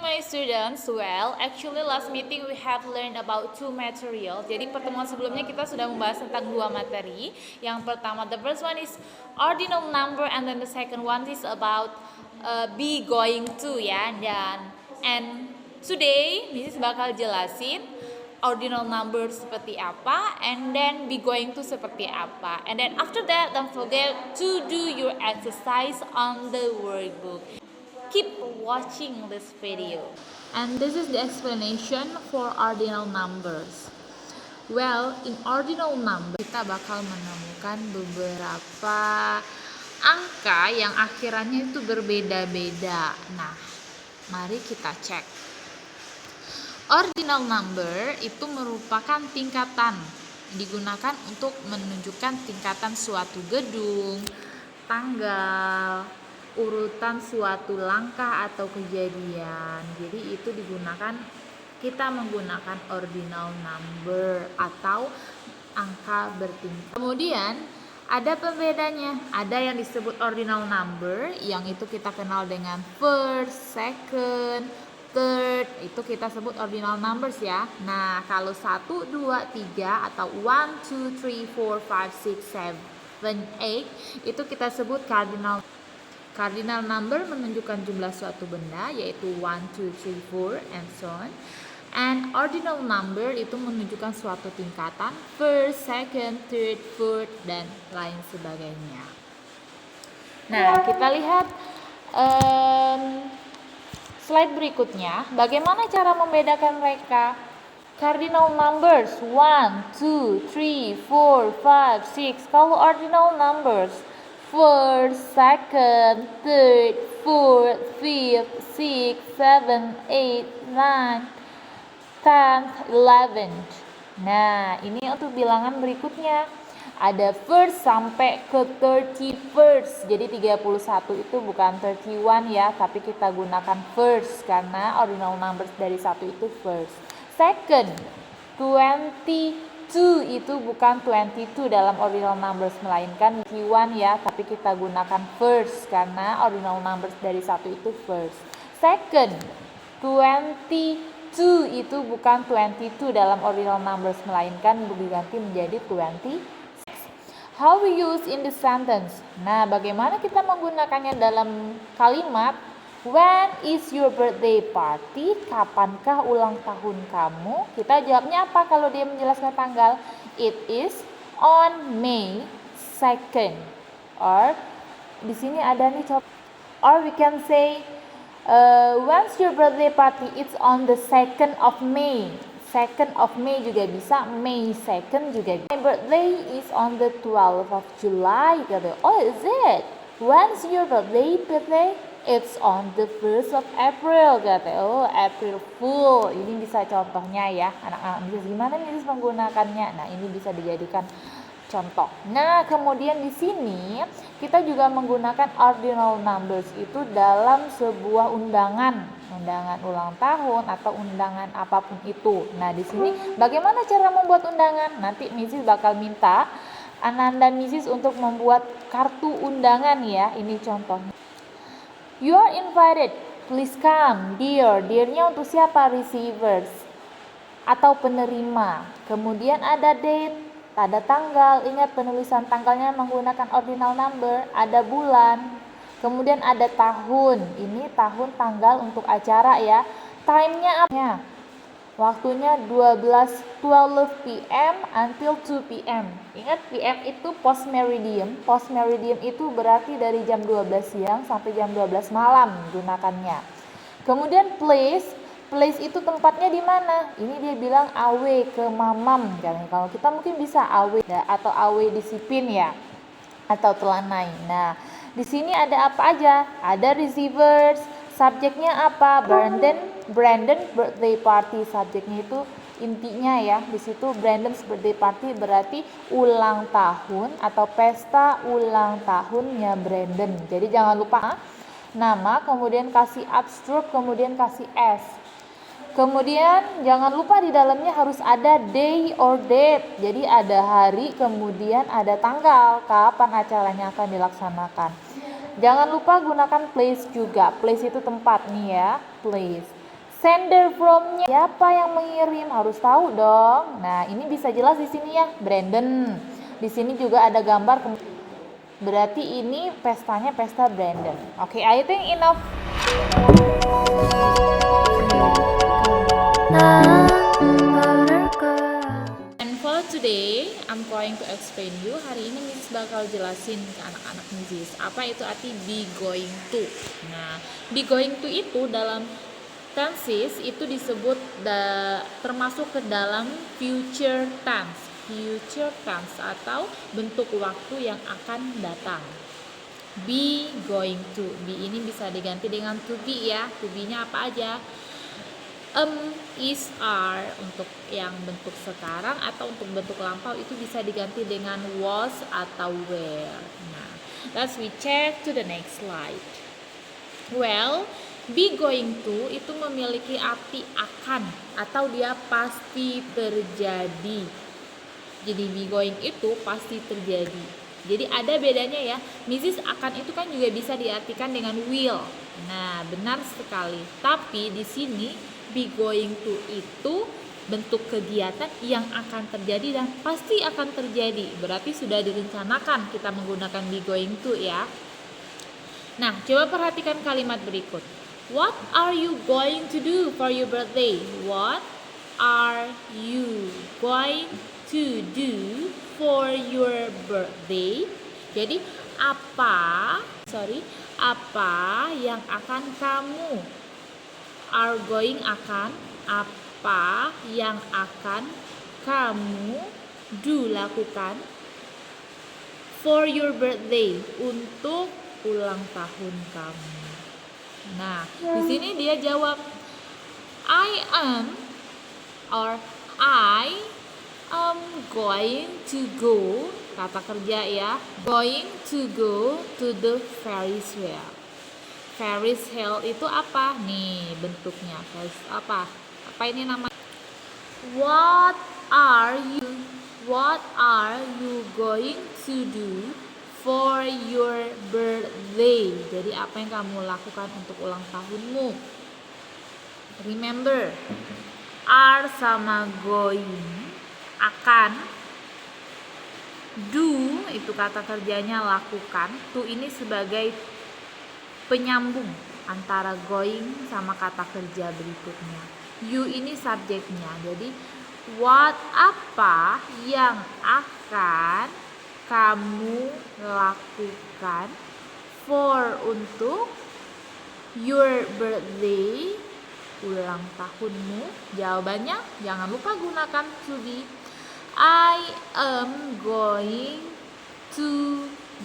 my students. Well, actually last meeting we have learned about two material. Jadi pertemuan sebelumnya kita sudah membahas tentang dua materi. Yang pertama, the first one is ordinal number, and then the second one is about be going to ya. And today Mrs. bakal jelasin ordinal number seperti apa, and then be going to seperti apa. And then after that, don't forget to do your exercise on the workbook. Keep watching this video. And this is the explanation for ordinal numbers. Well, in ordinal number kita bakal menemukan beberapa angka yang akhirannya itu berbeda-beda. Nah, mari kita cek. Ordinal number itu merupakan tingkatan digunakan untuk menunjukkan tingkatan suatu gedung, tanggal, urutan suatu langkah atau kejadian. Jadi itu kita menggunakan ordinal number atau angka bertingkat. Kemudian ada pembedanya. Ada yang disebut ordinal number, yang itu kita kenal dengan first, second, third, itu kita sebut ordinal numbers ya. Nah, kalau 1, 2, 3 atau 1, 2, 3, 4, 5, 6, 7, 8 itu kita sebut cardinal. Cardinal number menunjukkan jumlah suatu benda, yaitu 1, 2, 3, 4, and so on. And ordinal number itu menunjukkan suatu tingkatan, first, second, third, fourth, dan lain sebagainya. Nah, kita lihat slide berikutnya. Bagaimana cara membedakan mereka? Cardinal numbers 1, 2, 3, 4, 5, 6. Kalau ordinal numbers first, second, third, fourth, fifth, sixth, seventh, eighth, ninth, 10th, 11th. Nah, ini untuk bilangan berikutnya. Ada first sampai ke 31st. Jadi 31 itu bukan 31 ya, tapi kita gunakan first karena ordinal numbers dari 1 itu first. Second, 22 itu bukan 22 dalam ordinal numbers, melainkan 21 ya, tapi kita gunakan first karena ordinal numbers dari 1 itu first. Second, 22 itu bukan 22 dalam ordinal numbers, melainkan diganti menjadi 20. How we use in the sentence? Nah, bagaimana kita menggunakannya dalam kalimat? When is your birthday party? Kapankah ulang tahun kamu? Kita jawabnya apa kalau dia menjelaskan tanggal? It is on May 2nd. Or di sini ada nih contoh. Or we can say when's your birthday party? It's on the 2nd of May. 2nd of May juga bisa, May 2nd juga bisa. My birthday is on the 12th of July. Oh, is it? When's your birthday? It's on the 1st of April. Oh, April Fool. Ini bisa contohnya ya. Anak-anak bisa gimana nih menggunakannya? Nah, ini bisa dijadikan contoh. Nah, kemudian di sini kita juga menggunakan ordinal numbers itu dalam sebuah undangan ulang tahun atau undangan apapun itu. Nah, di sini bagaimana cara membuat undangan? Nanti Mrs. bakal minta Ananda Mrs. untuk membuat kartu undangan ya. Ini contohnya. You are invited. Please come, dear. Dear-nya untuk siapa? Receivers atau penerima. Kemudian ada date, ada tanggal. Ingat penulisan tanggalnya menggunakan ordinal number. Ada bulan. Kemudian ada tahun. Ini tahun, tanggal untuk acara ya. Time-nya apa? Waktunya 12 p.m. until 2 p.m. Ingat p.m. itu post meridian. Post meridian itu berarti dari jam 12 siang sampai jam 12 malam gunakannya. Kemudian place. Place itu tempatnya di mana? Ini dia bilang away ke mamam. Kalau kita mungkin bisa away atau away disiplin ya. Atau telanai. Nah, di sini ada apa aja? Ada receivers. Subjeknya apa? Brandon birthday party. Subjeknya itu intinya ya. Di situ Brandon's birthday party berarti ulang tahun atau pesta ulang tahunnya Brandon. Jadi jangan lupa nama, kemudian kasih abstract, kemudian kasih S. Kemudian jangan lupa di dalamnya harus ada day or date. Jadi ada hari, kemudian ada tanggal kapan acaranya akan dilaksanakan. Jangan lupa gunakan place juga. Place itu tempat nih ya, place. Sender from-nya siapa yang mengirim, harus tahu dong. Nah, ini bisa jelas di sini ya, Brandon. Di sini juga ada gambar, berarti ini pestanya pesta Brandon. Oke, I think enough. And for today, I'm going to explain you. Hari ini Miss bakal jelasin ke anak-anak Miss apa itu arti be going to. Nah, be going to itu dalam tenses itu disebut termasuk ke dalam future tense atau bentuk waktu yang akan datang. Be going to, be ini bisa diganti dengan to be ya. To be-nya apa aja? Is, are untuk yang bentuk sekarang, atau untuk bentuk lampau itu bisa diganti dengan was atau were. Nah, let's we check to the next slide. Well, be going to itu memiliki arti akan atau dia pasti terjadi. Jadi be going itu pasti terjadi. Jadi ada bedanya ya. Mrs. akan itu kan juga bisa diartikan dengan will. Nah, benar sekali. Tapi di sini be going to itu bentuk kegiatan yang akan terjadi dan pasti akan terjadi. Berarti sudah direncanakan kita menggunakan be going to ya. Nah, coba perhatikan kalimat berikut. What are you going to do for your birthday? What are you going to do for your birthday? Jadi apa yang akan kamu are going apa yang akan kamu do lakukan for your birthday untuk ulang tahun kamu. Nah, di sini dia jawab I am going to go, kata kerja ya, going to go to the Ferris wheel. Ferris wheel itu apa? Nih bentuknya. Ferris apa? Apa ini namanya? What are you going to do for your birthday? Jadi apa yang kamu lakukan untuk ulang tahunmu? Remember, are sama going, akan, do itu kata kerjanya lakukan, to ini sebagai penyambung antara going sama kata kerja berikutnya. You ini subjeknya. Jadi what apa yang akan kamu lakukan for untuk your birthday, ulang tahunmu? Jawabannya jangan lupa gunakan to be. I am going to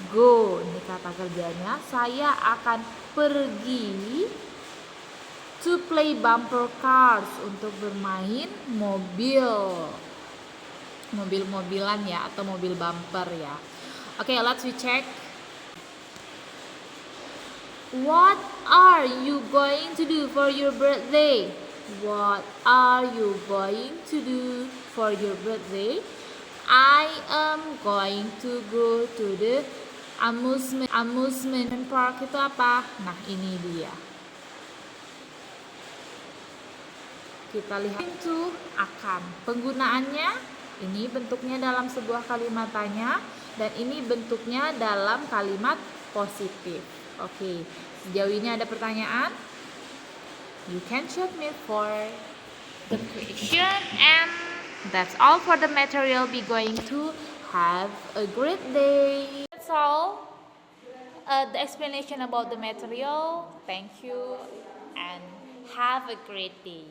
go. Ini kata kerjanya. Saya akan pergi to play bumper cars, untuk bermain mobil-mobilan ya, atau mobil bumper ya. Oke, let's we check. What are you going to do for your birthday? What are you going to do for your birthday? I am going to go to the amusement park. Itu apa? Nah, ini dia. Kita lihat itu akan. Penggunaannya ini bentuknya dalam sebuah kalimat tanya, dan ini bentuknya dalam kalimat positif. Oke, sejauh ini ada pertanyaan? You can chat me for the question, and that's all for the material be going to. Have a great day. That's all. The explanation about the material. Thank you and have a great day.